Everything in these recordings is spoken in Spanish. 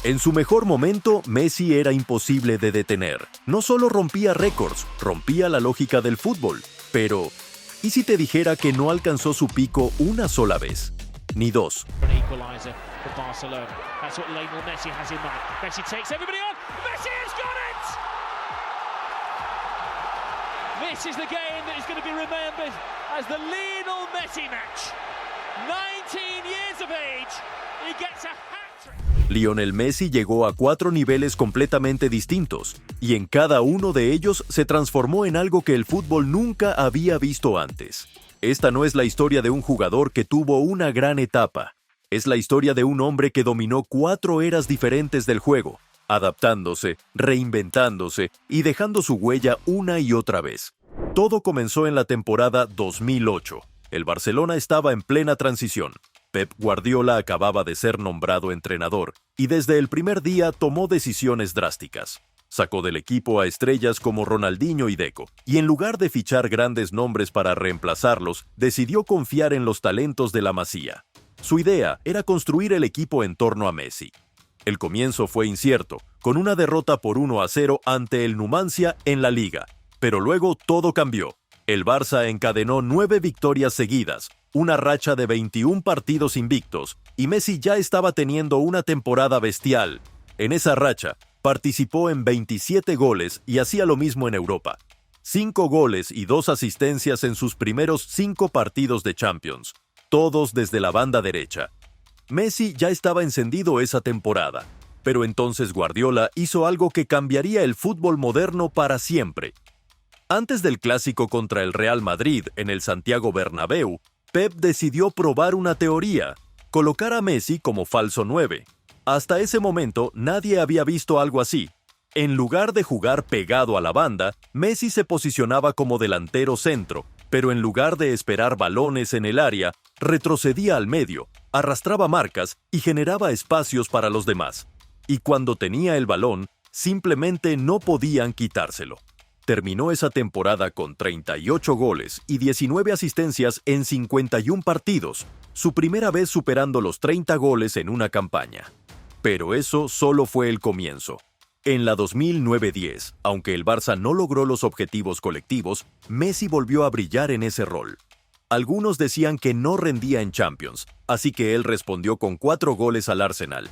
En su mejor momento, Messi era imposible de detener. No solo rompía récords, rompía la lógica del fútbol. Pero, ¿y si te dijera que no alcanzó su pico una sola vez? Ni dos. This is the game that is going to be remembered as the Lionel Messi match. 19 years of age, he gets a hat-trick. Lionel Messi llegó a 4 niveles completamente distintos, y en cada uno de ellos se transformó en algo que el fútbol nunca había visto antes. Esta no es la historia de un jugador que tuvo una gran etapa. Es la historia de un hombre que dominó 4 eras diferentes del juego, adaptándose, reinventándose y dejando su huella una y otra vez. Todo comenzó en la temporada 2008. El Barcelona estaba en plena transición. Pep Guardiola acababa de ser nombrado entrenador y desde el primer día tomó decisiones drásticas. Sacó del equipo a estrellas como Ronaldinho y Deco, y en lugar de fichar grandes nombres para reemplazarlos, decidió confiar en los talentos de la Masía. Su idea era construir el equipo en torno a Messi. El comienzo fue incierto, con una derrota por 1-0 ante el Numancia en la Liga. Pero luego todo cambió. El Barça encadenó 9 victorias seguidas, una racha de 21 partidos invictos, y Messi ya estaba teniendo una temporada bestial. En esa racha, participó en 27 goles y hacía lo mismo en Europa. 5 goles y 2 asistencias en sus primeros 5 partidos de Champions, todos desde la banda derecha. Messi ya estaba encendido esa temporada, pero entonces Guardiola hizo algo que cambiaría el fútbol moderno para siempre. Antes del clásico contra el Real Madrid en el Santiago Bernabéu, Pep decidió probar una teoría: colocar a Messi como falso 9. Hasta ese momento nadie había visto algo así. En lugar de jugar pegado a la banda, Messi se posicionaba como delantero centro, pero en lugar de esperar balones en el área, retrocedía al medio, arrastraba marcas y generaba espacios para los demás. Y cuando tenía el balón, simplemente no podían quitárselo. Terminó esa temporada con 38 goles y 19 asistencias en 51 partidos, su primera vez superando los 30 goles en una campaña. Pero eso solo fue el comienzo. En la 2009-10, aunque el Barça no logró los objetivos colectivos, Messi volvió a brillar en ese rol. Algunos decían que no rendía en Champions, así que él respondió con 4 goles al Arsenal.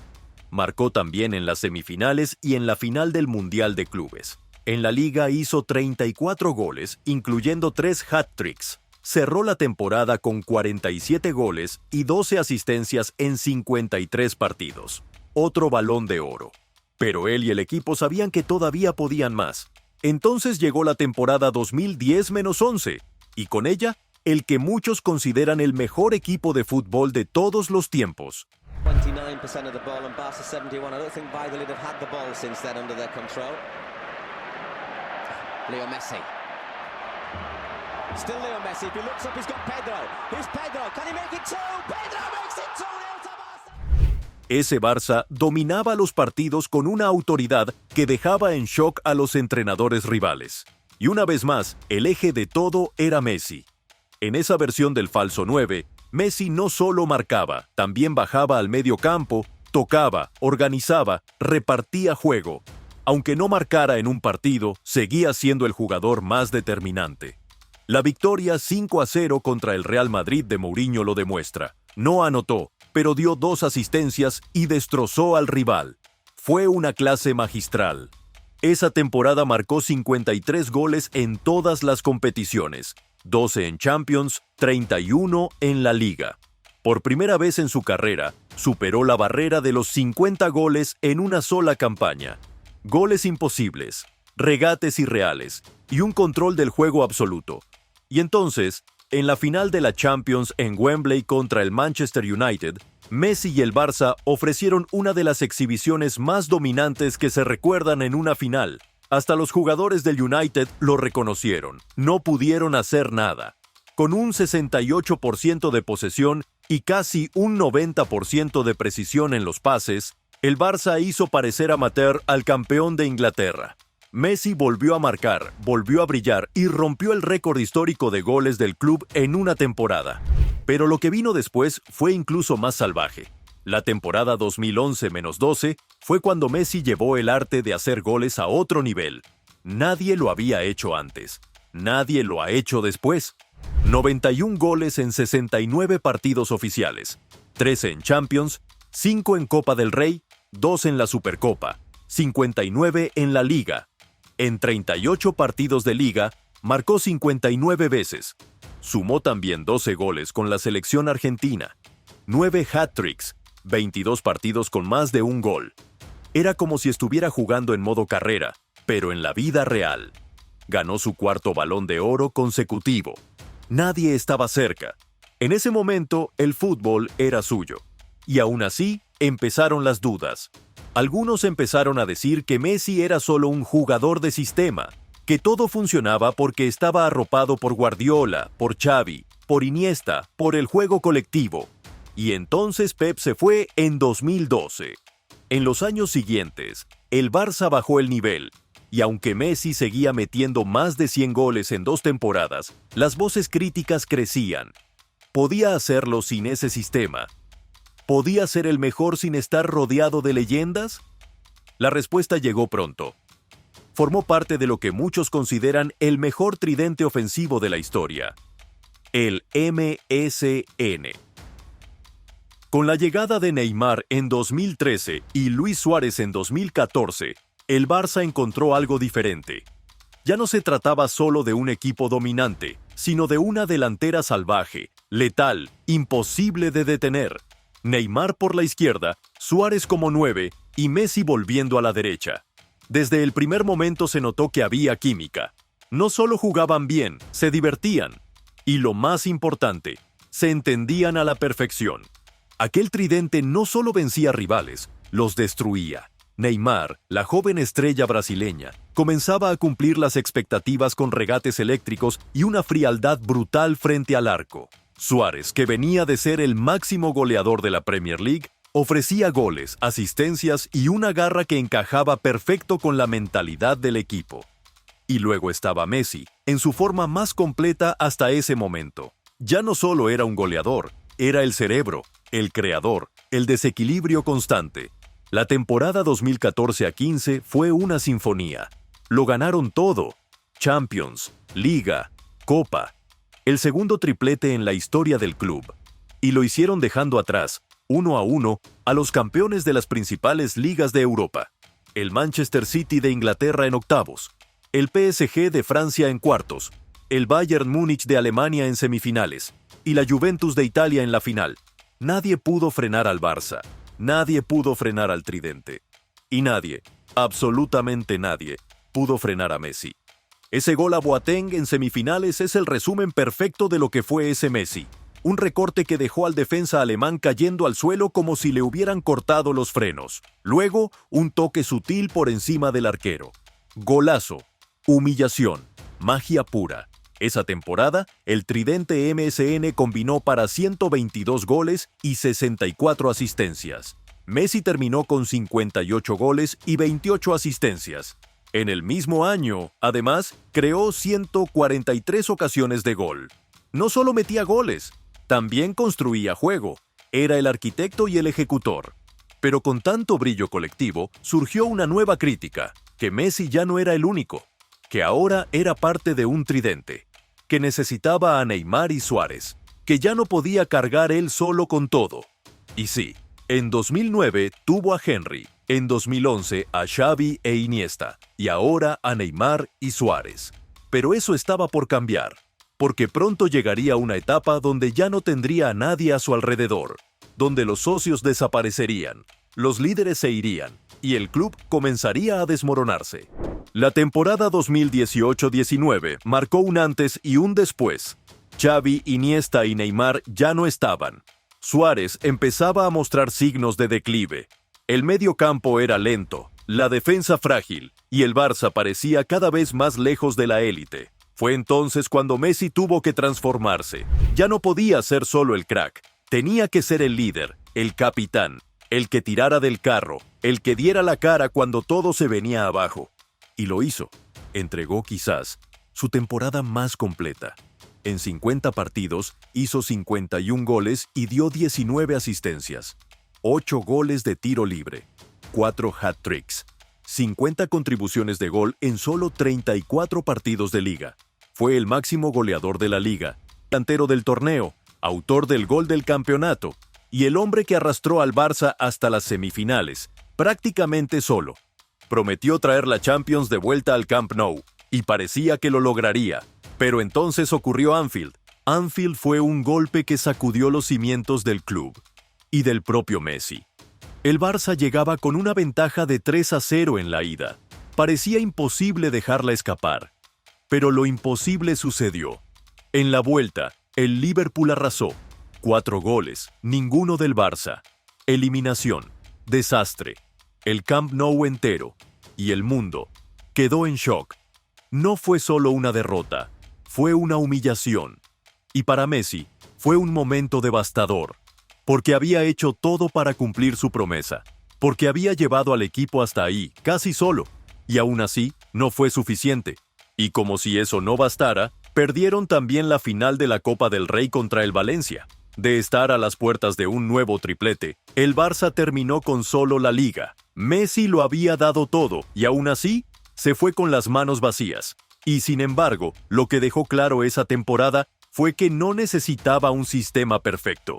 Marcó también en las semifinales y en la final del Mundial de Clubes. En la Liga hizo 34 goles, incluyendo 3 hat-tricks. Cerró la temporada con 47 goles y 12 asistencias en 53 partidos. Otro Balón de Oro. Pero él y el equipo sabían que todavía podían más. Entonces llegó la temporada 2010-11, y con ella, el que muchos consideran el mejor equipo de fútbol de todos los tiempos. 29% of the ball and Barca 71. I don't think Valladolid have had the ball since then under their control. Leo Messi. Still Leo Messi. If he looks up, he's got Pedro. Here's Pedro. Can he make it 2? Pedro makes it 2-0 to Barca. Ese Barça dominaba los partidos con una autoridad que dejaba en shock a los entrenadores rivales. Y una vez más, el eje de todo era Messi. En esa versión del falso 9, Messi no solo marcaba, también bajaba al medio campo, tocaba, organizaba, repartía juego. Aunque no marcara en un partido, seguía siendo el jugador más determinante. La victoria 5-0 contra el Real Madrid de Mourinho lo demuestra. No anotó, pero dio 2 asistencias y destrozó al rival. Fue una clase magistral. Esa temporada marcó 53 goles en todas las competiciones, 12 en Champions, 31 en la Liga. Por primera vez en su carrera, superó la barrera de los 50 goles en una sola campaña. Goles imposibles, regates irreales y un control del juego absoluto. Y entonces, en la final de la Champions en Wembley contra el Manchester United, Messi y el Barça ofrecieron una de las exhibiciones más dominantes que se recuerdan en una final. Hasta los jugadores del United lo reconocieron. No pudieron hacer nada. Con un 68% de posesión y casi un 90% de precisión en los pases, el Barça hizo parecer amateur al campeón de Inglaterra. Messi volvió a marcar, volvió a brillar y rompió el récord histórico de goles del club en una temporada. Pero lo que vino después fue incluso más salvaje. La temporada 2011-12 fue cuando Messi llevó el arte de hacer goles a otro nivel. Nadie lo había hecho antes. Nadie lo ha hecho después. 91 goles en 69 partidos oficiales, 13 en Champions, 5 en Copa del Rey, 2 en la Supercopa, 59 en la Liga. En 38 partidos de Liga, marcó 59 veces. Sumó también 12 goles con la selección argentina, 9 hat-tricks, 22 partidos con más de un gol. Era como si estuviera jugando en modo carrera, pero en la vida real. Ganó su cuarto Balón de Oro consecutivo. Nadie estaba cerca. En ese momento, el fútbol era suyo. Y aún así, empezaron las dudas. Algunos empezaron a decir que Messi era solo un jugador de sistema, que todo funcionaba porque estaba arropado por Guardiola, por Xavi, por Iniesta, por el juego colectivo. Y entonces Pep se fue en 2012. En los años siguientes, el Barça bajó el nivel, y aunque Messi seguía metiendo más de 100 goles en 2 temporadas, las voces críticas crecían. ¿Podía hacerlo sin ese sistema? ¿Podía ser el mejor sin estar rodeado de leyendas? La respuesta llegó pronto. Formó parte de lo que muchos consideran el mejor tridente ofensivo de la historia, el MSN. Con la llegada de Neymar en 2013 y Luis Suárez en 2014, el Barça encontró algo diferente. Ya no se trataba solo de un equipo dominante, sino de una delantera salvaje, letal, imposible de detener. Neymar por la izquierda, Suárez como 9 y Messi volviendo a la derecha. Desde el primer momento se notó que había química. No solo jugaban bien, se divertían. Y lo más importante, se entendían a la perfección. Aquel tridente no solo vencía rivales, los destruía. Neymar, la joven estrella brasileña, comenzaba a cumplir las expectativas con regates eléctricos y una frialdad brutal frente al arco. Suárez, que venía de ser el máximo goleador de la Premier League, ofrecía goles, asistencias y una garra que encajaba perfecto con la mentalidad del equipo. Y luego estaba Messi, en su forma más completa hasta ese momento. Ya no solo era un goleador, era el cerebro, el creador, el desequilibrio constante. La temporada 2014-15 fue una sinfonía. Lo ganaron todo: Champions, Liga, Copa. El segundo triplete en la historia del club. Y lo hicieron dejando atrás, 1-1, a los campeones de las principales ligas de Europa. El Manchester City de Inglaterra en octavos. El PSG de Francia en cuartos. El Bayern Múnich de Alemania en semifinales. Y la Juventus de Italia en la final. Nadie pudo frenar al Barça. Nadie pudo frenar al tridente. Y nadie, absolutamente nadie, pudo frenar a Messi. Ese gol a Boateng en semifinales es el resumen perfecto de lo que fue ese Messi. Un recorte que dejó al defensa alemán cayendo al suelo como si le hubieran cortado los frenos. Luego, un toque sutil por encima del arquero. Golazo. Humillación. Magia pura. Esa temporada, el tridente MSN combinó para 122 goles y 64 asistencias. Messi terminó con 58 goles y 28 asistencias. En el mismo año, además, creó 143 ocasiones de gol. No solo metía goles, también construía juego. Era el arquitecto y el ejecutor. Pero con tanto brillo colectivo, surgió una nueva crítica, que Messi ya no era el único, que ahora era parte de un tridente, que necesitaba a Neymar y Suárez, que ya no podía cargar él solo con todo. Y sí, en 2009 tuvo a Henry, en 2011 a Xavi e Iniesta, y ahora a Neymar y Suárez. Pero eso estaba por cambiar, porque pronto llegaría una etapa donde ya no tendría a nadie a su alrededor, donde los socios desaparecerían, los líderes se irían, y el club comenzaría a desmoronarse. La temporada 2018-19 marcó un antes y un después. Xavi, Iniesta y Neymar ya no estaban. Suárez empezaba a mostrar signos de declive. El medio campo era lento, la defensa frágil, y el Barça parecía cada vez más lejos de la élite. Fue entonces cuando Messi tuvo que transformarse. Ya no podía ser solo el crack. Tenía que ser el líder, el capitán, el que tirara del carro, el que diera la cara cuando todo se venía abajo. Y lo hizo. Entregó quizás su temporada más completa. En 50 partidos hizo 51 goles y dio 19 asistencias. 8 goles de tiro libre, 4 hat-tricks, 50 contribuciones de gol en solo 34 partidos de liga. Fue el máximo goleador de la liga, delantero del torneo, autor del gol del campeonato y el hombre que arrastró al Barça hasta las semifinales, prácticamente solo. Prometió traer la Champions de vuelta al Camp Nou y parecía que lo lograría, pero entonces ocurrió Anfield. Anfield fue un golpe que sacudió los cimientos del club y del propio Messi. El Barça llegaba con una ventaja de 3-0 en la ida. Parecía imposible dejarla escapar. Pero lo imposible sucedió. En la vuelta, el Liverpool arrasó. 4 goles, ninguno del Barça. Eliminación, desastre. El Camp Nou entero y el mundo quedó en shock. No fue solo una derrota, fue una humillación. Y para Messi, fue un momento devastador. Porque había hecho todo para cumplir su promesa. Porque había llevado al equipo hasta ahí, casi solo. Y aún así, no fue suficiente. Y como si eso no bastara, perdieron también la final de la Copa del Rey contra el Valencia. De estar a las puertas de un nuevo triplete, el Barça terminó con solo la Liga. Messi lo había dado todo, y aún así, se fue con las manos vacías. Y sin embargo, lo que dejó claro esa temporada fue que no necesitaba un sistema perfecto.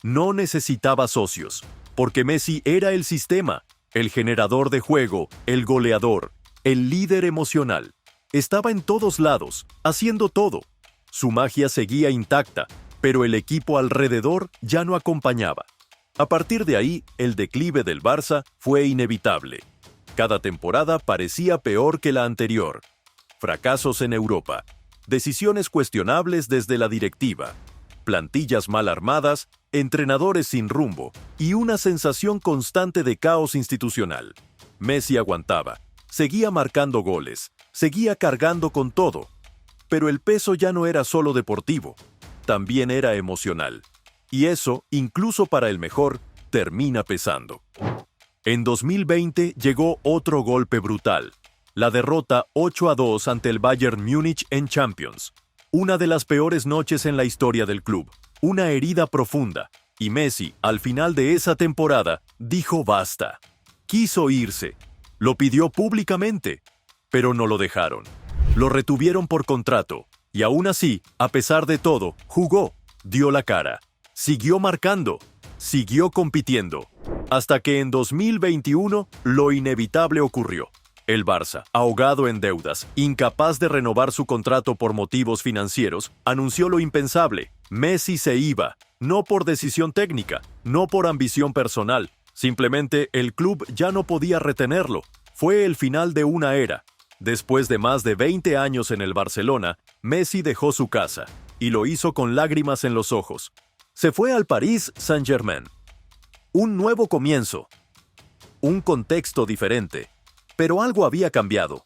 No necesitaba socios, porque Messi era el sistema, el generador de juego, el goleador, el líder emocional. Estaba en todos lados, haciendo todo. Su magia seguía intacta, pero el equipo alrededor ya no acompañaba. A partir de ahí, el declive del Barça fue inevitable. Cada temporada parecía peor que la anterior. Fracasos en Europa, decisiones cuestionables desde la directiva, plantillas mal armadas, entrenadores sin rumbo y una sensación constante de caos institucional. Messi aguantaba, seguía marcando goles, seguía cargando con todo. Pero el peso ya no era solo deportivo, también era emocional. Y eso, incluso para el mejor, termina pesando. En 2020 llegó otro golpe brutal. La derrota 8-2 ante el Bayern Múnich en Champions. Una de las peores noches en la historia del club. Una herida profunda. Y Messi, al final de esa temporada, dijo basta. Quiso irse. Lo pidió públicamente. Pero no lo dejaron. Lo retuvieron por contrato. Y aún así, a pesar de todo, jugó. Dio la cara. Siguió marcando. Siguió compitiendo. Hasta que en 2021, lo inevitable ocurrió. El Barça, ahogado en deudas, incapaz de renovar su contrato por motivos financieros, anunció lo impensable. Messi se iba, no por decisión técnica, no por ambición personal. Simplemente el club ya no podía retenerlo. Fue el final de una era. Después de más de 20 años en el Barcelona, Messi dejó su casa, y lo hizo con lágrimas en los ojos. Se fue al Paris Saint-Germain. Un nuevo comienzo. Un contexto diferente. Pero algo había cambiado.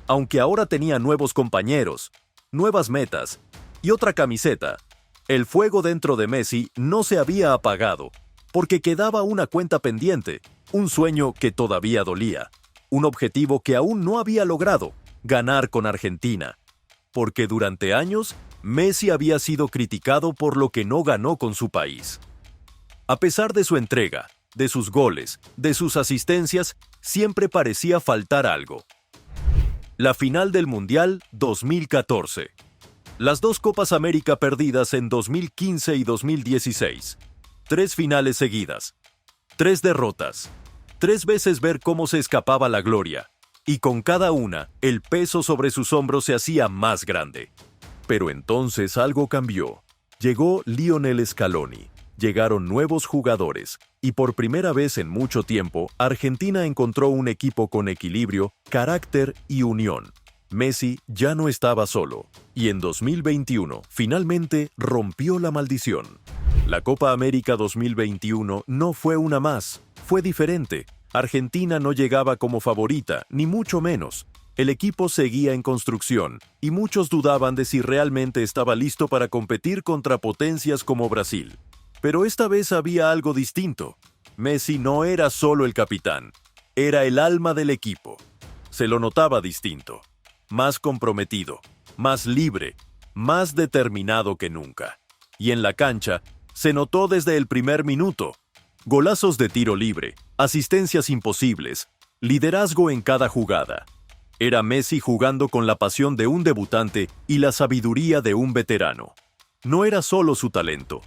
Aunque ahora tenía nuevos compañeros, nuevas metas y otra camiseta, el fuego dentro de Messi no se había apagado, porque quedaba una cuenta pendiente, un sueño que todavía dolía, un objetivo que aún no había logrado, ganar con Argentina. Porque durante años, Messi había sido criticado por lo que no ganó con su país. A pesar de su entrega, de sus goles, de sus asistencias, siempre parecía faltar algo. La final del Mundial 2014. Las 2 Copas América perdidas en 2015 y 2016. 3 finales seguidas. 3 derrotas. 3 veces ver cómo se escapaba la gloria. Y con cada una, el peso sobre sus hombros se hacía más grande. Pero entonces algo cambió. Llegó Lionel Scaloni. Llegaron nuevos jugadores, y por primera vez en mucho tiempo, Argentina encontró un equipo con equilibrio, carácter y unión. Messi ya no estaba solo, y en 2021 finalmente rompió la maldición. La Copa América 2021 no fue una más, fue diferente. Argentina no llegaba como favorita, ni mucho menos. El equipo seguía en construcción, y muchos dudaban de si realmente estaba listo para competir contra potencias como Brasil. Pero esta vez había algo distinto. Messi no era solo el capitán, era el alma del equipo. Se lo notaba distinto, más comprometido, más libre, más determinado que nunca. Y en la cancha, se notó desde el primer minuto. golazos de tiro libre, asistencias imposibles, liderazgo en cada jugada. Era Messi jugando con la pasión de un debutante y la sabiduría de un veterano. No era solo su talento,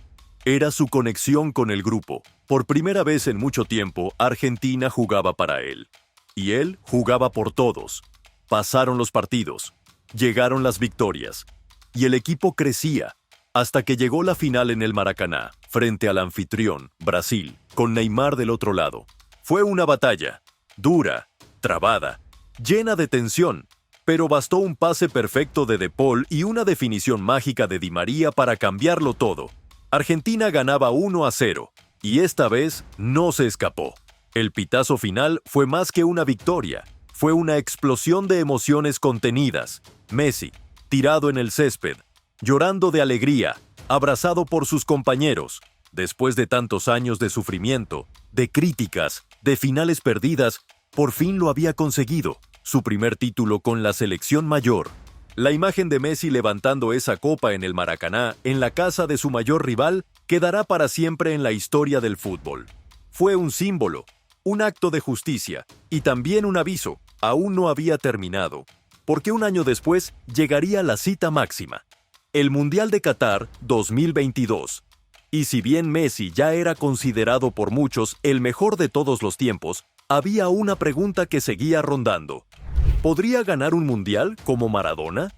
era su conexión con el grupo. Por primera vez en mucho tiempo, Argentina jugaba para él. Y él jugaba por todos. Pasaron los partidos, llegaron las victorias, y el equipo crecía, hasta que llegó la final en el Maracaná, frente al anfitrión, Brasil, con Neymar del otro lado. Fue una batalla, dura, trabada, llena de tensión, pero bastó un pase perfecto de De Paul y una definición mágica de Di María para cambiarlo todo. Argentina ganaba 1-0, y esta vez no se escapó. El pitazo final fue más que una victoria, fue una explosión de emociones contenidas. Messi, tirado en el césped, llorando de alegría, abrazado por sus compañeros, después de tantos años de sufrimiento, de críticas, de finales perdidas, por fin lo había conseguido, su primer título con la selección mayor. La imagen de Messi levantando esa copa en el Maracaná, en la casa de su mayor rival, quedará para siempre en la historia del fútbol. Fue un símbolo, un acto de justicia y también un aviso. Aún no había terminado, porque un año después llegaría la cita máxima, el Mundial de Qatar 2022. Y si bien Messi ya era considerado por muchos el mejor de todos los tiempos, había una pregunta que seguía rondando. ¿Podría ganar un Mundial como Maradona?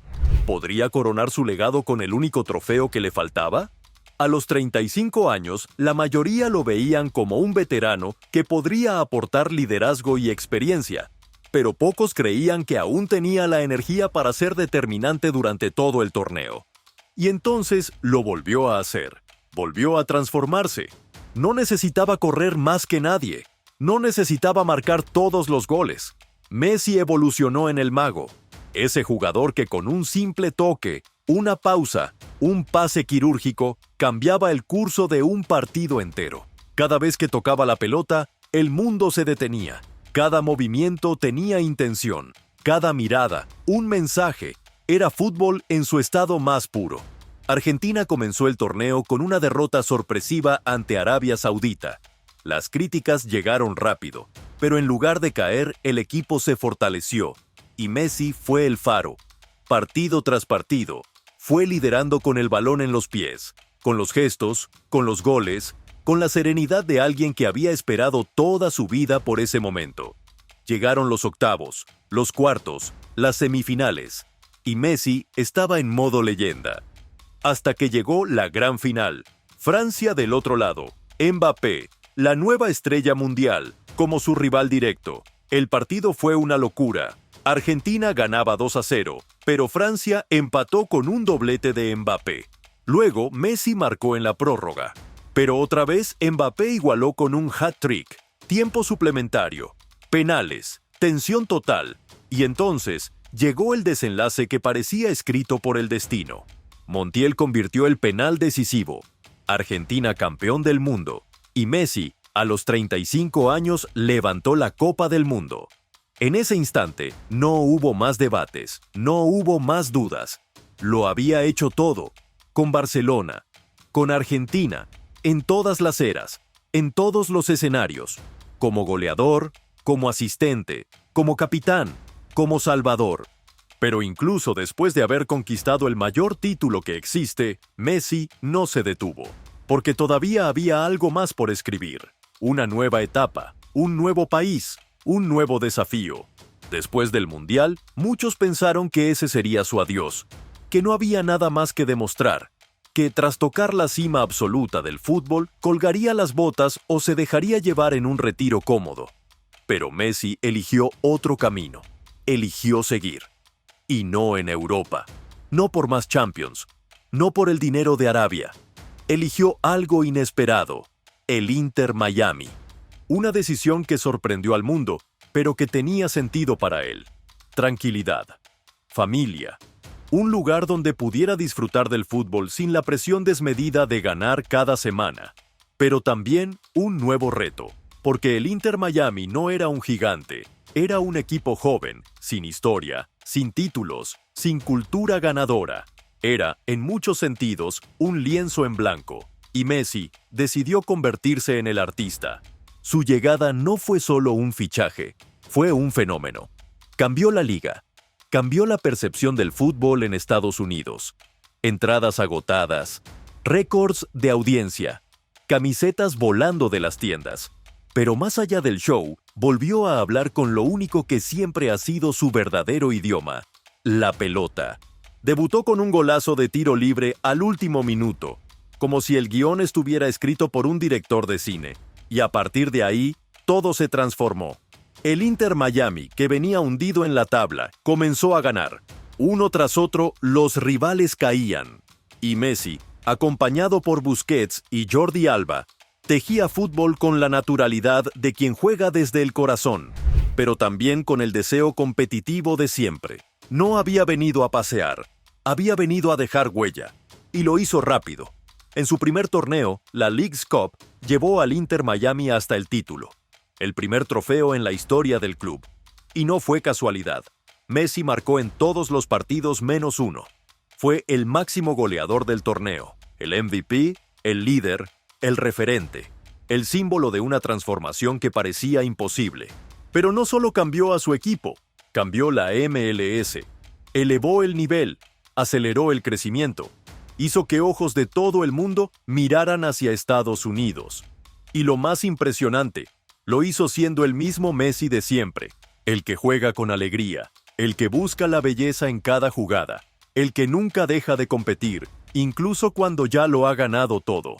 ¿Podría coronar su legado con el único trofeo que le faltaba? A los 35 años, la mayoría lo veían como un veterano que podría aportar liderazgo y experiencia, pero pocos creían que aún tenía la energía para ser determinante durante todo el torneo. Y entonces lo volvió a hacer. Volvió a transformarse. No necesitaba correr más que nadie. No necesitaba marcar todos los goles. Messi evolucionó en el mago. Ese jugador que con un simple toque, una pausa, un pase quirúrgico, cambiaba el curso de un partido entero. Cada vez que tocaba la pelota, el mundo se detenía. Cada movimiento tenía intención. Cada mirada, un mensaje. Era fútbol en su estado más puro. Argentina comenzó el torneo con una derrota sorpresiva ante Arabia Saudita. Las críticas llegaron rápido, pero en lugar de caer, el equipo se fortaleció, y Messi fue el faro. Partido tras partido, fue liderando con el balón en los pies, con los gestos, con los goles, con la serenidad de alguien que había esperado toda su vida por ese momento. Llegaron los octavos, los cuartos, las semifinales, y Messi estaba en modo leyenda. Hasta que llegó la gran final. Francia del otro lado. Mbappé, la nueva estrella mundial, como su rival directo. El partido fue una locura. Argentina ganaba 2-0, pero Francia empató con un doblete de Mbappé. Luego, Messi marcó en la prórroga. Pero otra vez, Mbappé igualó con un hat-trick. Tiempo suplementario, penales, tensión total. Y entonces, llegó el desenlace que parecía escrito por el destino. Montiel convirtió el penal decisivo. Argentina campeón del mundo. Y Messi, a los 35 años, levantó la Copa del Mundo. En ese instante, no hubo más debates, no hubo más dudas. Lo había hecho todo. Con Barcelona, con Argentina, en todas las eras, en todos los escenarios. Como goleador, como asistente, como capitán, como salvador. Pero incluso después de haber conquistado el mayor título que existe, Messi no se detuvo, porque todavía había algo más por escribir. Una nueva etapa, un nuevo país, un nuevo desafío. Después del Mundial, muchos pensaron que ese sería su adiós, que no había nada más que demostrar, que tras tocar la cima absoluta del fútbol, colgaría las botas o se dejaría llevar en un retiro cómodo. Pero Messi eligió otro camino, eligió seguir. Y no en Europa, no por más Champions, no por el dinero de Arabia. Eligió algo inesperado, el Inter Miami. Una decisión que sorprendió al mundo, pero que tenía sentido para él. Tranquilidad, familia, un lugar donde pudiera disfrutar del fútbol sin la presión desmedida de ganar cada semana. Pero también un nuevo reto, porque el Inter Miami no era un gigante, era un equipo joven, sin historia, sin títulos, sin cultura ganadora. Era, en muchos sentidos, un lienzo en blanco. Y Messi decidió convertirse en el artista. Su llegada no fue solo un fichaje, fue un fenómeno. Cambió la liga, cambió la percepción del fútbol en Estados Unidos. Entradas agotadas, récords de audiencia, camisetas volando de las tiendas. Pero más allá del show, volvió a hablar con lo único que siempre ha sido su verdadero idioma, la pelota. Debutó con un golazo de tiro libre al último minuto, como si el guión estuviera escrito por un director de cine. Y a partir de ahí, todo se transformó. El Inter Miami, que venía hundido en la tabla, comenzó a ganar. Uno tras otro, los rivales caían. Y Messi, acompañado por Busquets y Jordi Alba, tejía fútbol con la naturalidad de quien juega desde el corazón, pero también con el deseo competitivo de siempre. No había venido a pasear, había venido a dejar huella, y lo hizo rápido. En su primer torneo, la Leagues Cup, llevó al Inter Miami hasta el título, el primer trofeo en la historia del club. Y no fue casualidad. Messi marcó en todos los partidos menos uno. Fue el máximo goleador del torneo, el MVP, el líder, el referente, el símbolo de una transformación que parecía imposible. Pero no solo cambió a su equipo, cambió la MLS, elevó el nivel, aceleró el crecimiento, hizo que ojos de todo el mundo miraran hacia Estados Unidos. Y lo más impresionante, lo hizo siendo el mismo Messi de siempre, el que juega con alegría, el que busca la belleza en cada jugada, el que nunca deja de competir, incluso cuando ya lo ha ganado todo.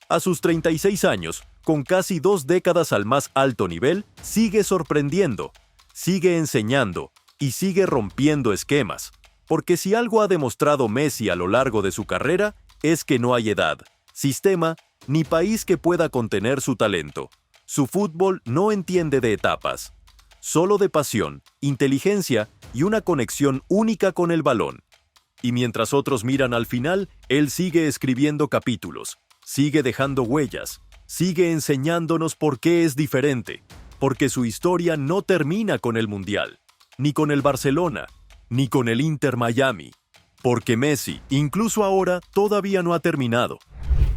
A sus 36 años, con casi 2 décadas al más alto nivel, sigue sorprendiendo, sigue enseñando y sigue rompiendo esquemas. Porque si algo ha demostrado Messi a lo largo de su carrera, es que no hay edad, sistema ni país que pueda contener su talento. Su fútbol no entiende de etapas, solo de pasión, inteligencia y una conexión única con el balón. Y mientras otros miran al final, él sigue escribiendo capítulos, sigue dejando huellas, sigue enseñándonos por qué es diferente, porque su historia no termina con el Mundial, ni con el Barcelona, ni con el Inter Miami, porque Messi, incluso ahora, todavía no ha terminado.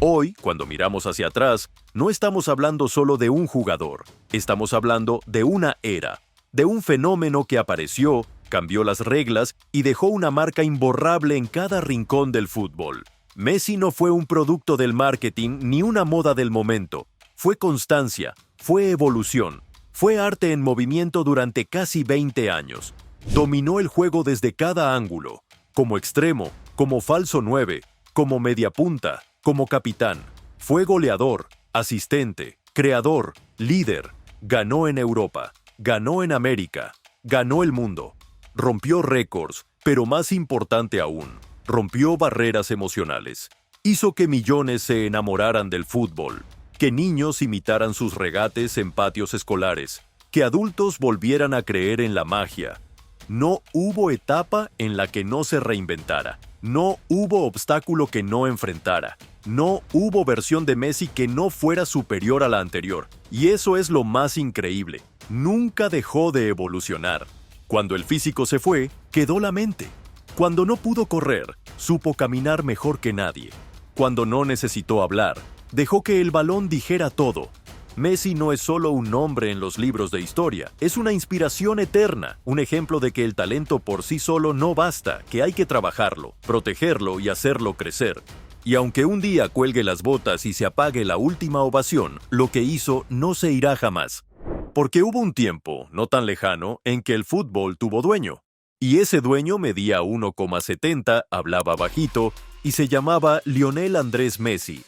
Hoy, cuando miramos hacia atrás, no estamos hablando solo de un jugador, estamos hablando de una era, de un fenómeno que apareció, cambió las reglas y dejó una marca imborrable en cada rincón del fútbol. Messi no fue un producto del marketing ni una moda del momento, fue constancia, fue evolución, fue arte en movimiento durante casi 20 años. Dominó el juego desde cada ángulo, como extremo, como falso 9, como mediapunta, como capitán. Fue goleador, asistente, creador, líder. Ganó en Europa, ganó en América, ganó el mundo. Rompió récords, pero más importante aún, rompió barreras emocionales. Hizo que millones se enamoraran del fútbol, que niños imitaran sus regates en patios escolares, que adultos volvieran a creer en la magia. No hubo etapa en la que no se reinventara. No hubo obstáculo que no enfrentara. No hubo versión de Messi que no fuera superior a la anterior. Y eso es lo más increíble. Nunca dejó de evolucionar. Cuando el físico se fue, quedó la mente. Cuando no pudo correr, supo caminar mejor que nadie. Cuando no necesitó hablar, dejó que el balón dijera todo. Messi no es solo un nombre en los libros de historia, es una inspiración eterna, un ejemplo de que el talento por sí solo no basta, que hay que trabajarlo, protegerlo y hacerlo crecer. Y aunque un día cuelgue las botas y se apague la última ovación, lo que hizo no se irá jamás. Porque hubo un tiempo, no tan lejano, en que el fútbol tuvo dueño. Y ese dueño medía 1,70, hablaba bajito y se llamaba Lionel Andrés Messi.